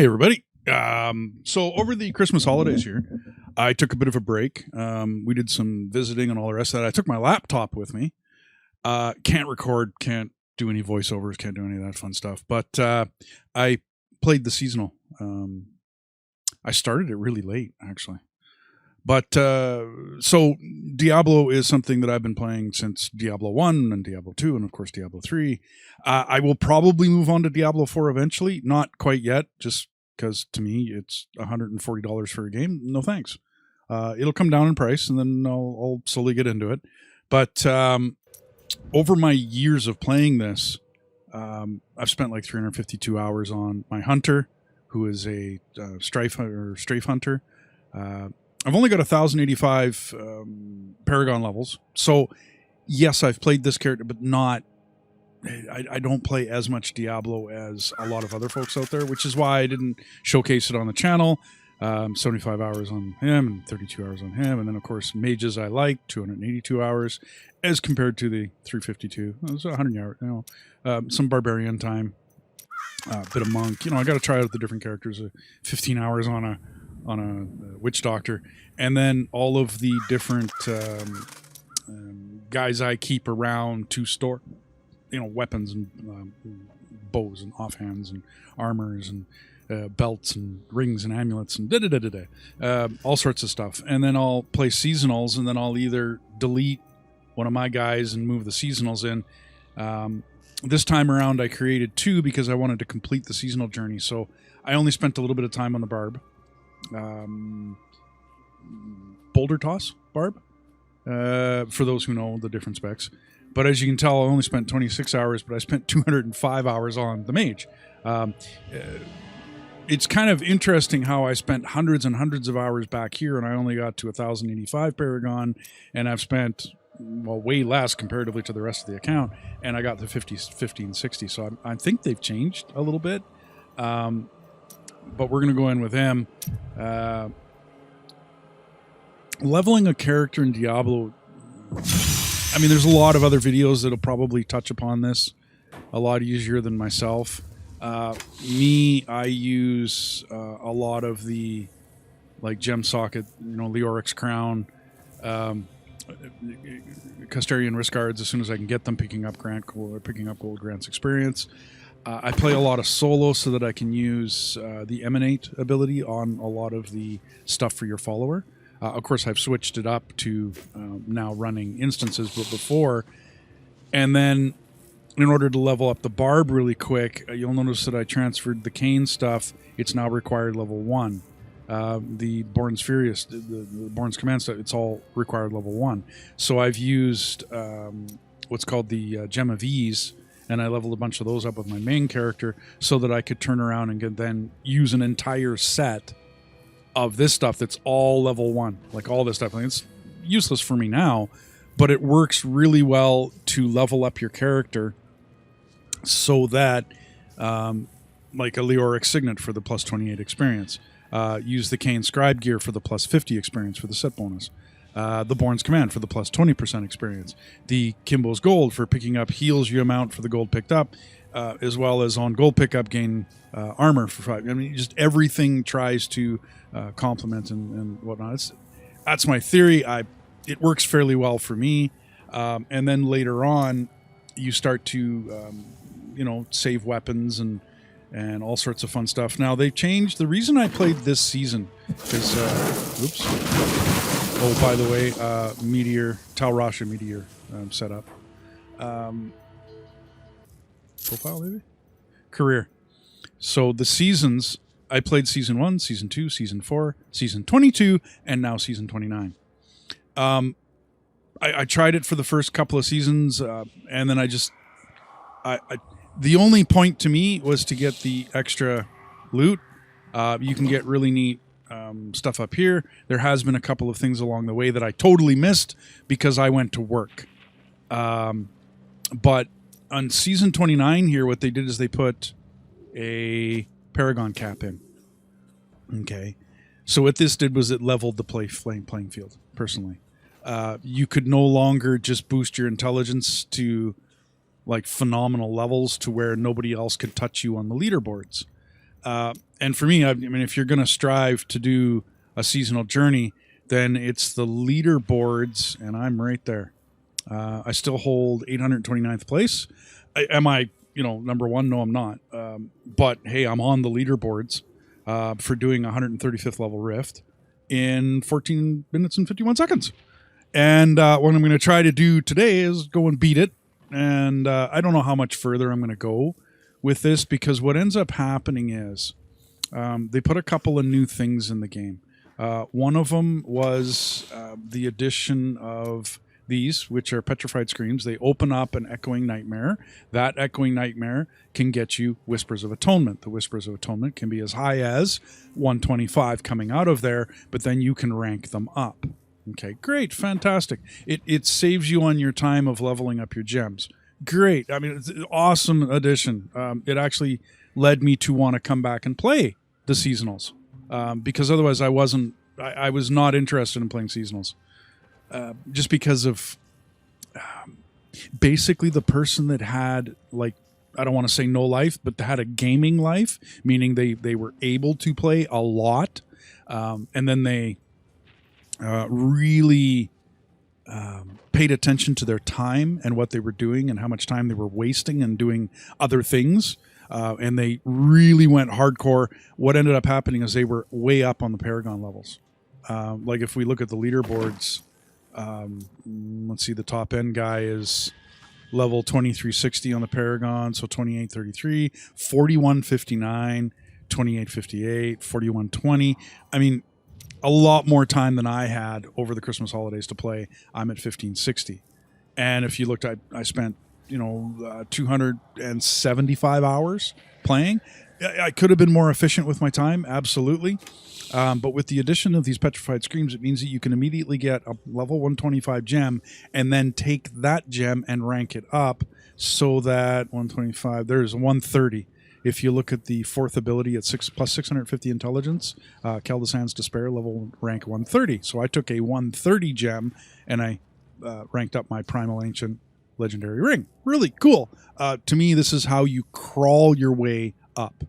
Hey, everybody. So over the Christmas holidays here, I took a bit of a break. We did some visiting and all the rest of that. I took my laptop with me. Can't record, can't do any voiceovers, can't do any of that fun stuff. But I played the seasonal. I started it really late, actually. But so Diablo is something that I've been playing since Diablo 1 and Diablo 2 and, of course, Diablo 3. I will probably move on to Diablo 4 eventually. Not quite yet, just because to me it's $140 for a game. No thanks. It'll come down in price, and then I'll slowly get into it. But over my years of playing this, I've spent like 352 hours on my hunter, who is a strafe hunter. I've only got 1,085 Paragon levels. So, yes, I've played this character, but not... I don't play as much Diablo as a lot of other folks out there, which is why I didn't showcase it on the channel. 75 hours on him and 32 hours on him. And then, of course, mages I like, 282 hours, as compared to the 352. It was 100 hours, some barbarian time, a bit of monk. I got to try out the different characters. 15 hours on a witch doctor, and then all of the different guys I keep around to store, weapons and bows and offhands and armors and belts and rings and amulets and all sorts of stuff. And then I'll play seasonals, and then I'll either delete one of my guys and move the seasonals in. This time around, I created two because I wanted to complete the seasonal journey. So I only spent a little bit of time on the barb. Boulder toss barb, for those who know the different specs. But as you can tell, I only spent 26 hours, but I spent 205 hours on the mage. It's kind of interesting how I spent hundreds and hundreds of hours back here, and I only got to 1,085 Paragon, and I've spent way less comparatively to the rest of the account, and I got to 1560. So I think they've changed a little bit. But we're going to go in with him. Leveling a character in Diablo, I mean, there's a lot of other videos that'll probably touch upon this a lot easier than myself. I use a lot of the, like, gem socket, Leoric's crown, Custarian wrist guards as soon as I can get them, picking up gold grants experience. I play a lot of solo so that I can use the emanate ability on a lot of the stuff for your follower. Of course, I've switched it up to now running instances, but before. And then in order to level up the barb really quick, you'll notice that I transferred the cane stuff. It's now required level 1. The Born's Furious, the Born's Command stuff, it's all required level 1. So I've used what's called the Gem of Ease, and I leveled a bunch of those up with my main character so that I could turn around and then use an entire set of this stuff that's all level 1. Like all this stuff. I mean, it's useless for me now, but it works really well to level up your character so that, like a Leoric Signet for the plus 28 experience. Use the Cane Scribe gear for the plus 50 experience for the set bonus. The Born's Command for the plus 20% experience. The Kimbo's Gold for picking up heals you amount for the gold picked up, as well as on gold pickup gain armor for 5. I mean, just everything tries to complement and whatnot. That's my theory. It works fairly well for me. And then later on, you start to, save weapons and all sorts of fun stuff. Now, they've changed. The reason I played this season is... oops. Oh, by the way, Tal Rasha Meteor set up. Profile, maybe? Career. So the seasons, I played Season 1, Season 2, Season 4, Season 22, and now Season 29. I tried it for the first couple of seasons, and then the only point to me was to get the extra loot. You can get really neat stuff up here. There has been a couple of things along the way that I totally missed because I went to work. But on Season 29 here, what they did is they put a Paragon cap in. Okay. So what this did was it leveled the playing field, personally. You could no longer just boost your intelligence to like phenomenal levels to where nobody else could touch you on the leaderboards. And for me, I mean, if you're going to strive to do a seasonal journey, then it's the leaderboards, and I'm right there. I still hold 829th place. Am I, number one? No, I'm not. But hey, I'm on the leaderboards for doing 135th level Rift in 14 minutes and 51 seconds. And what I'm going to try to do today is go and beat it. And I don't know how much further I'm going to go with this, because what ends up happening is they put a couple of new things in the game. One of them was the addition of these, which are petrified screams. They open up an echoing nightmare. That echoing nightmare can get you Whispers of Atonement. The Whispers of Atonement can be as high as 125 coming out of there, but then you can rank them up. Okay, great, fantastic. It saves you on your time of leveling up your gems. Great. I mean, it's an awesome addition. It actually led me to want to come back and play the seasonals, because otherwise I was not interested in playing seasonals, just because of basically the person that had, like, I don't want to say no life, but had a gaming life, meaning they were able to play a lot, and then they really paid attention to their time and what they were doing and how much time they were wasting and doing other things. And they really went hardcore. What ended up happening is they were way up on the Paragon levels. Like if we look at the leaderboards, let's see, the top end guy is level 2360 on the Paragon, so 2833, 4159, 2858, 4120. I mean, a lot more time than I had over the Christmas holidays to play. I'm at 1560. And if you looked, I spent 275 hours playing. I could have been more efficient with my time, absolutely. But with the addition of these petrified screams, it means that you can immediately get a level 125 gem and then take that gem and rank it up so that 125, there's 130. If you look at the fourth ability at plus 650 intelligence, Kel'Thuzhan's Despair, level rank 130. So I took a 130 gem and I ranked up my Primal Ancient Legendary Ring. Really cool. To me, this is how you crawl your way up,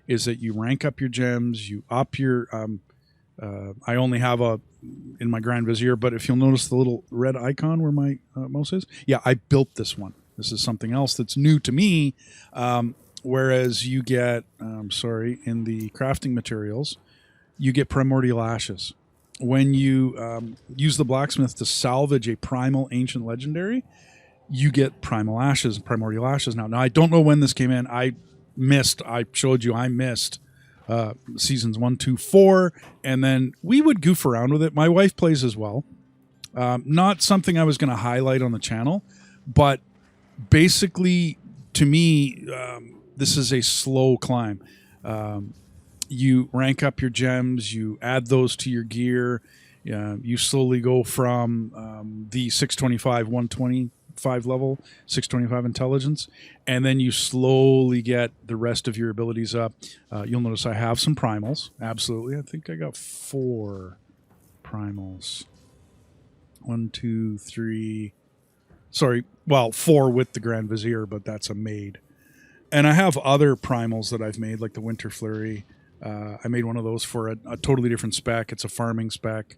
is that you rank up your gems, you up your... I only have in my Grand Vizier, but if you'll notice the little red icon where my mouse is, yeah, I built this one. This is something else that's new to me. Whereas you get, in the crafting materials, you get primordial ashes. When you use the blacksmith to salvage a primal ancient legendary, you get primordial ashes now. Now, I don't know when this came in. I showed you I missed seasons 1, 2, 4, and then we would goof around with it. My wife plays as well. Not something I was going to highlight on the channel, but basically, to me, this is a slow climb. You rank up your gems, you add those to your gear, you slowly go from the 625, 125 level, 625 intelligence, and then you slowly get the rest of your abilities up. You'll notice I have some primals, absolutely. I think I got 4 primals. 1, 2, 3... 4 with the Grand Vizier, but that's a maid. And I have other primals that I've made, like the Winter Flurry. I made one of those for a totally different spec. It's a farming spec.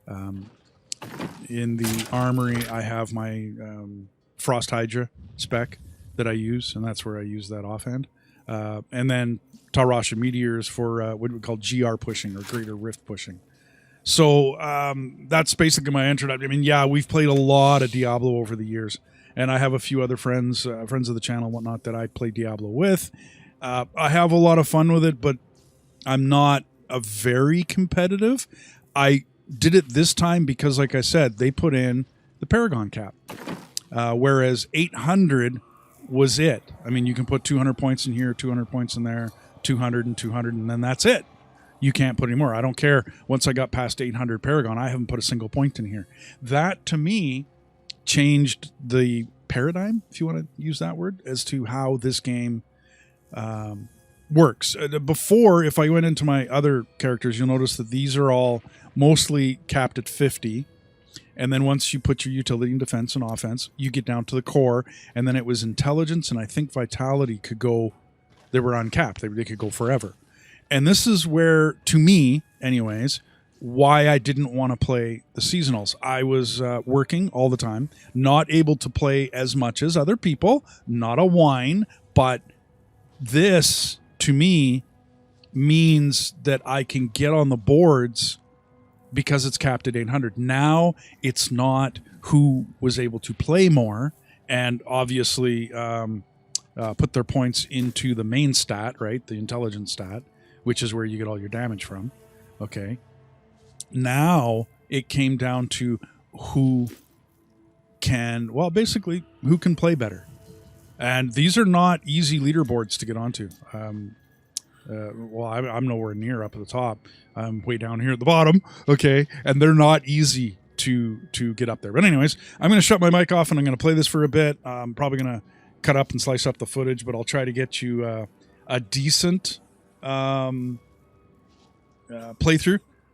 In the armory, I have my Frost Hydra spec that I use, and that's where I use that offhand. And then Tarasha Meteors for what we call GR pushing or Greater Rift pushing. So that's basically my intro. I mean, yeah, we've played a lot of Diablo over the years, and I have a few other friends of the channel and whatnot that I play Diablo with. I have a lot of fun with it, but I'm not a very competitive. I did it this time because, like I said, they put in the Paragon cap, whereas 800 was it. I mean, you can put 200 points in here, 200 points in there, 200 and 200, and then that's it. You can't put any more. I don't care. Once I got past 800 Paragon, I haven't put a single point in here. That, to me, changed the paradigm, if you want to use that word, as to how this game works. Before, if I went into my other characters, you'll notice that these are all mostly capped at 50. And then once you put your utility and defense and offense, you get down to the core. And then it was intelligence, and I think vitality could go... They were uncapped. They could go forever. And this is where, to me, anyways, why I didn't want to play the seasonals. I was working all the time, not able to play as much as other people, not a whine, but this, to me, means that I can get on the boards because it's capped at 800. Now it's not who was able to play more and obviously put their points into the main stat, right? The intelligence stat, which is where you get all your damage from. Okay. Now it came down to who can, well, basically who can play better. And these are not easy leaderboards to get onto. Well, I'm nowhere near up at the top. I'm way down here at the bottom. Okay. And they're not easy to get up there. But anyways, I'm going to shut my mic off and I'm going to play this for a bit. I'm probably going to cut up and slice up the footage, but I'll try to get you a decent playthrough.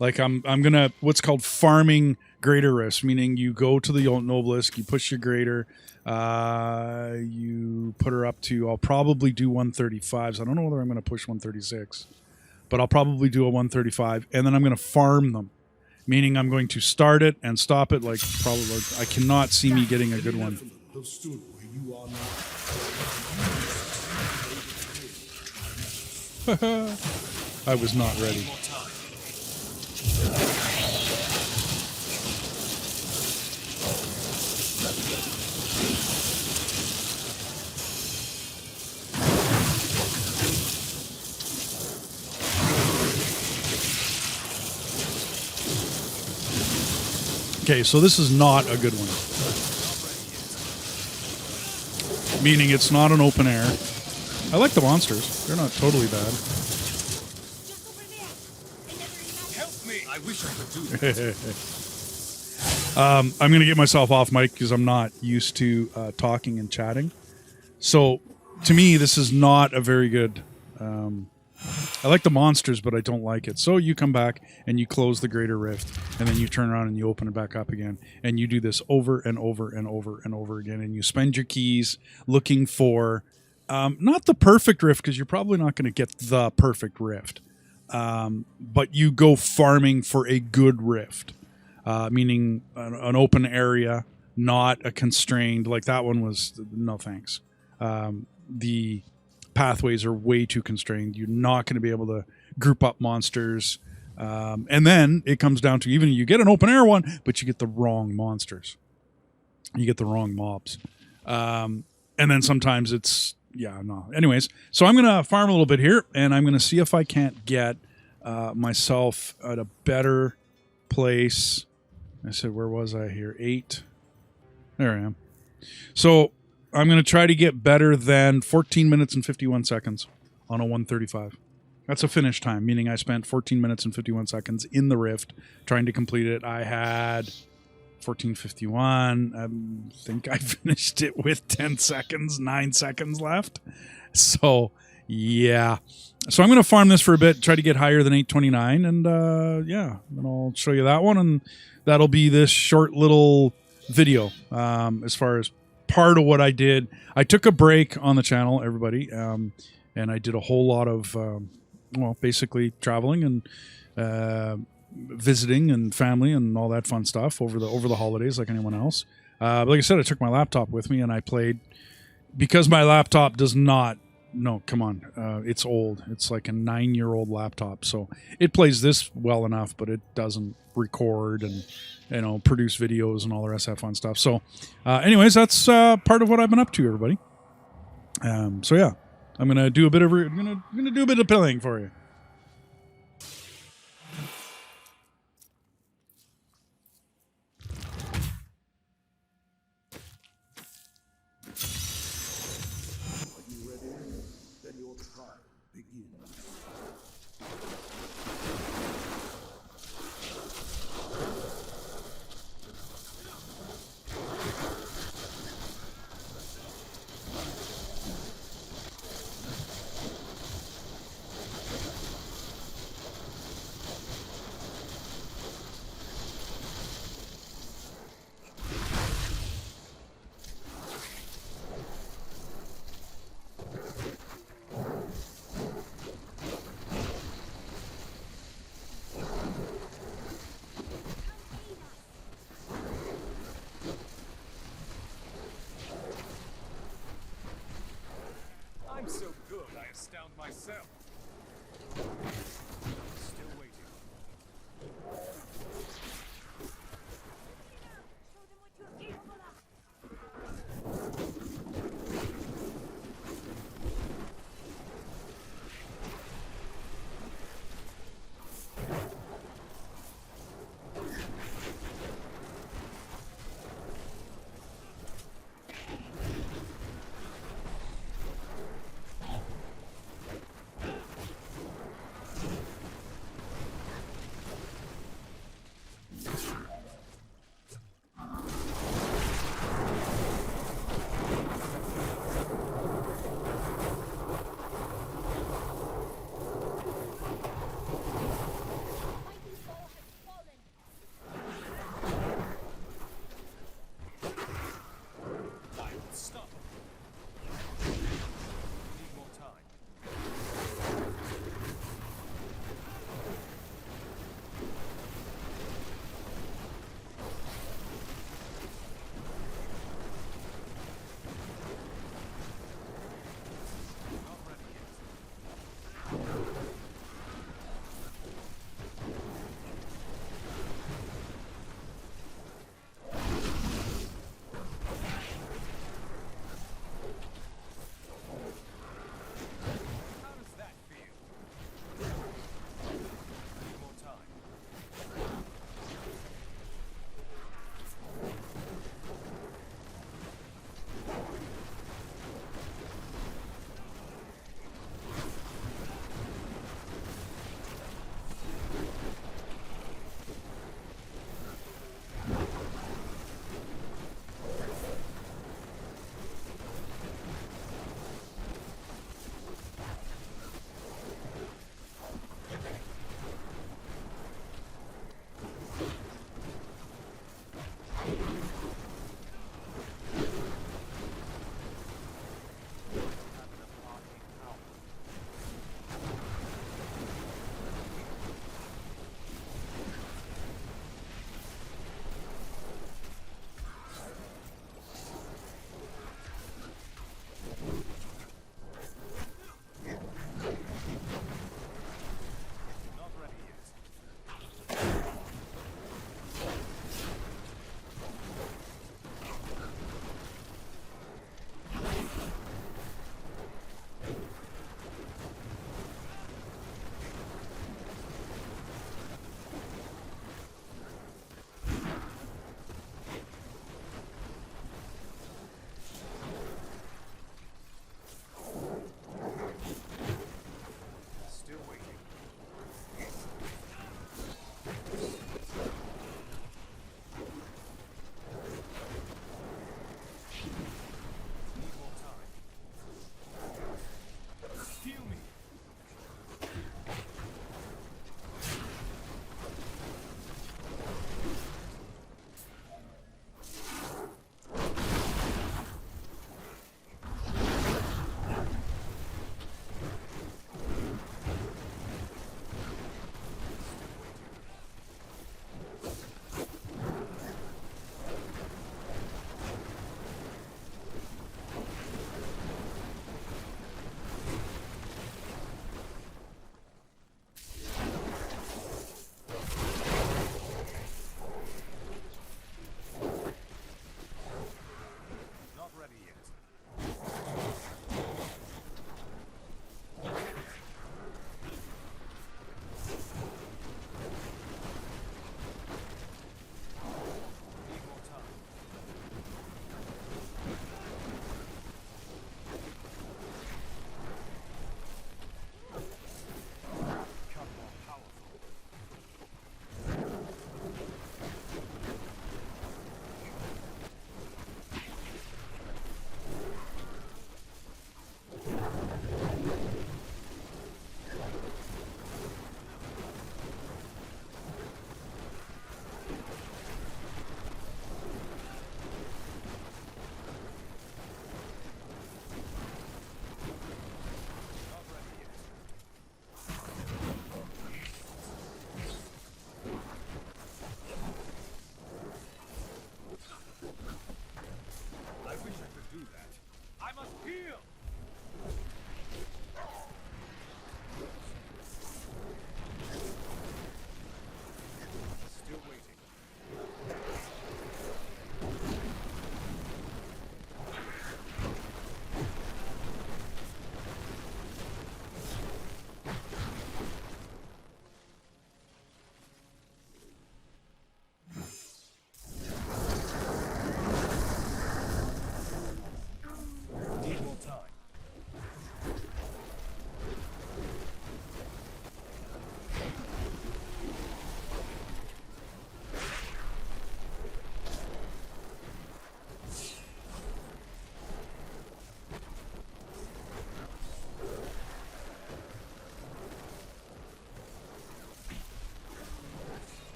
Like I'm gonna what's called farming greater rifts, meaning you go to the Noblisk, you push your greater, you put her up to. I'll probably do 135s. I don't know whether I'm going to push 136, but I'll probably do a 135, and then I'm going to farm them, meaning I'm going to start it and stop it. Like probably, I cannot see me getting a good one. I was not ready. Okay, so this is not a good one. Meaning it's not an open air. I like the monsters. They're not totally bad. Help me! I wish I could do that. I'm going to get myself off mic because I'm not used to talking and chatting. So, to me, this is not a very good... I like the monsters, but I don't like it. So you come back and you close the Greater Rift, and then you turn around and you open it back up again. And you do this over and over and over and over again. And you spend your keys looking for... not the perfect rift, because you're probably not going to get the perfect rift. But you go farming for a good rift. Meaning an open area, not a constrained, like that one was, no thanks. The pathways are way too constrained. You're not going to be able to group up monsters. And then it comes down to, even you get an open air one, but you get the wrong monsters. You get the wrong mobs. And then sometimes it's, yeah, no. Anyways, so I'm going to farm a little bit here, and I'm going to see if I can't get myself at a better place. I said, where was I here? 8. There I am. So I'm going to try to get better than 14 minutes and 51 seconds on a 135. That's a finish time, meaning I spent 14 minutes and 51 seconds in the rift trying to complete it. I had 14:51. I think I finished it with 10 seconds, 9 seconds left. So, yeah. So I'm going to farm this for a bit, try to get higher than 829, and yeah, then I'll show you that one, and that'll be this short little video as far as part of what I did. I took a break on the channel, everybody, and I did a whole lot of, well, basically traveling and visiting and family and all that fun stuff over the holidays, like anyone else. But like I said, I took my laptop with me and I played, because my laptop does not. No, come on. It's old. It's like a 9-year-old laptop, so it plays this well enough, but it doesn't record and produce videos and all the rest of that fun stuff. So, anyways, that's part of what I've been up to, everybody. So yeah, I'm gonna do a bit of playing for you.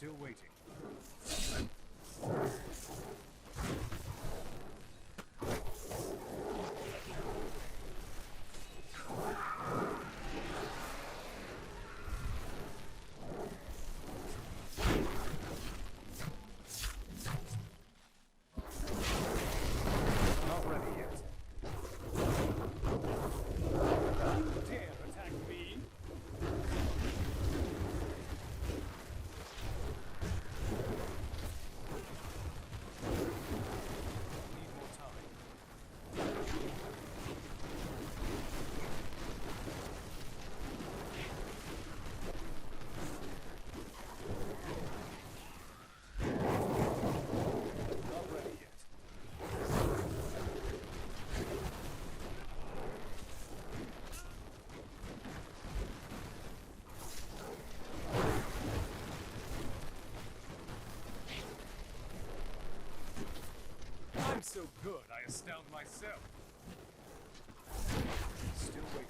Still waiting. Not ready yet. Dare attack me? Need more time. Not ready yet. I'm so good, I astound myself. Still waiting.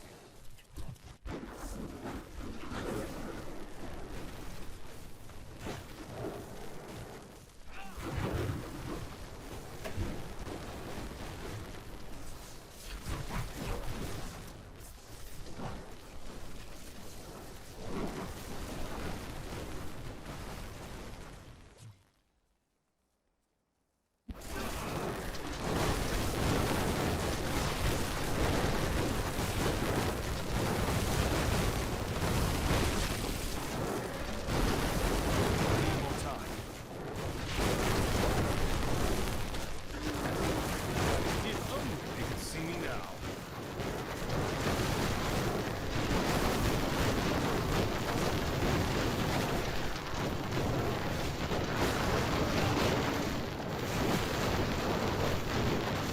Need more time. If only they could see me now.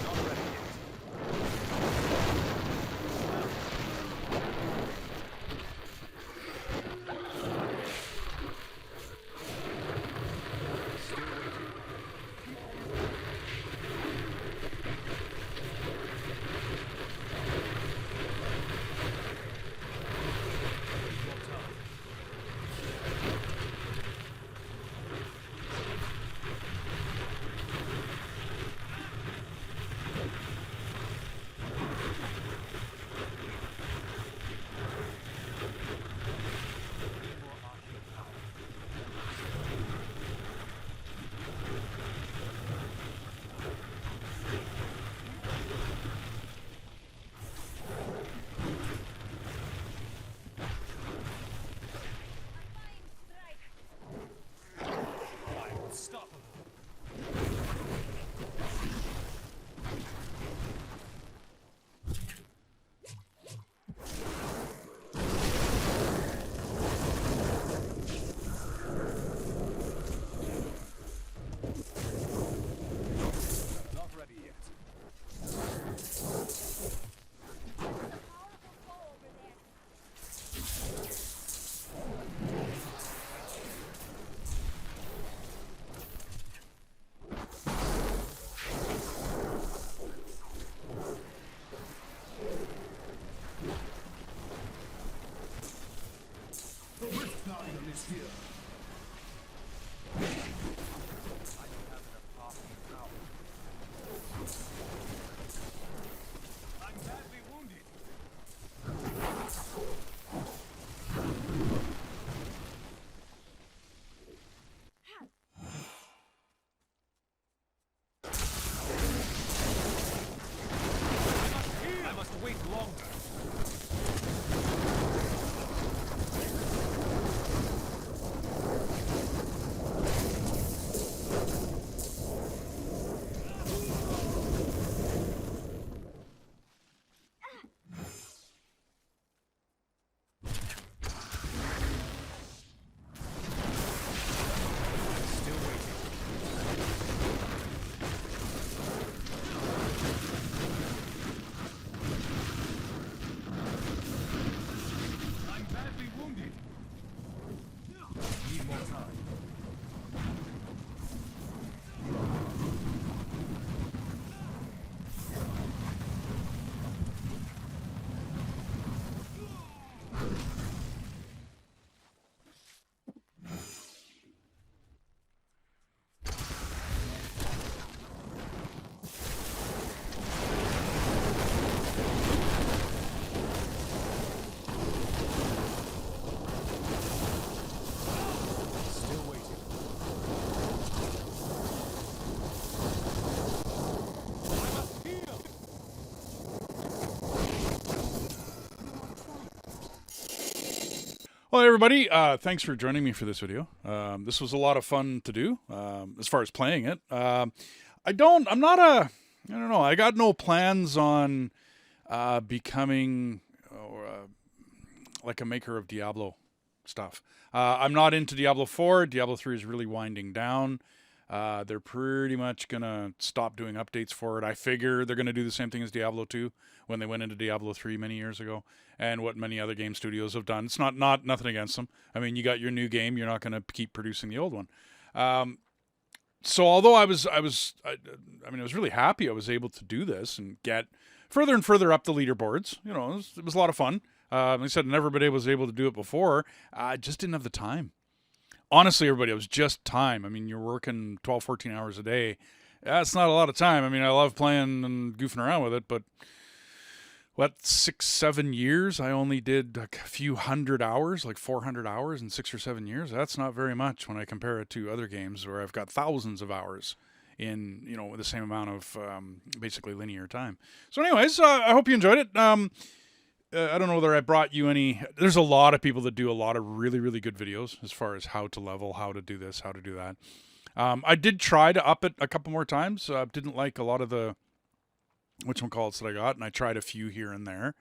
Not ready yet. Still waiting. Need more time. Need more arcane power. I'm unstoppable. Not ready yet. The Rift Guardian is here. I don't have enough arcane power. I'm badly wounded. I must wait longer. Well, everybody, thanks for joining me for this video. This was a lot of fun to do as far as playing it. I don't know. I got no plans on becoming like a maker of Diablo stuff. I'm not into Diablo 4. Diablo 3 is really winding down. They're pretty much going to stop doing updates for it. I figure they're going to do the same thing as Diablo 2 when they went into Diablo 3 many years ago, and what many other game studios have done. It's not nothing against them. I mean, you got your new game, you're not going to keep producing the old one. So although I was really happy I was able to do this and get further and further up the leaderboards. You know, it was a lot of fun. Like I said, everybody was able to do it before. I just didn't have the time. Honestly, everybody, it was just time. I mean, you're working 12, 14 hours a day. That's not a lot of time. I mean, I love playing and goofing around with it, but 6, 7 years, I only did a few hundred hours, like 400 hours in 6 or 7 years. That's not very much when I compare it to other games where I've got thousands of hours in, the same amount of basically linear time. So anyways, I hope you enjoyed it. I don't know whether I brought you any. There's a lot of people that do a lot of really, really good videos as far as how to level, how to do this, how to do that. I did try to up it a couple more times. Didn't like a lot of the whatchamacallits that I got, and I tried a few here and there,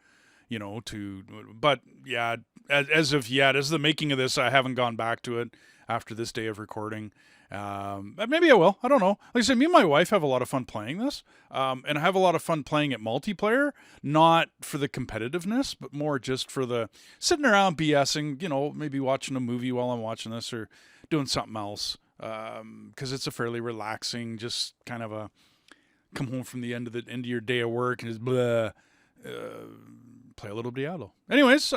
but yeah, as of yet, as the making of this, I haven't gone back to it after this day of recording. Maybe I will. I don't know. Like I said, me and my wife have a lot of fun playing this, and I have a lot of fun playing it multiplayer, not for the competitiveness, but more just for the sitting around BSing, maybe watching a movie while I'm watching this or doing something else, because it's a fairly relaxing, just kind of a come home from the end of your day of work and just play a little Diablo. Anyways,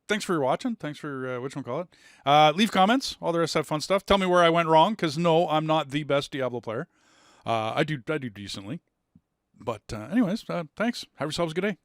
thanks for watching. Thanks for leave comments. All the rest have fun stuff. Tell me where I went wrong, because no, I'm not the best Diablo player. I do decently. But anyways, thanks. Have yourselves a good day.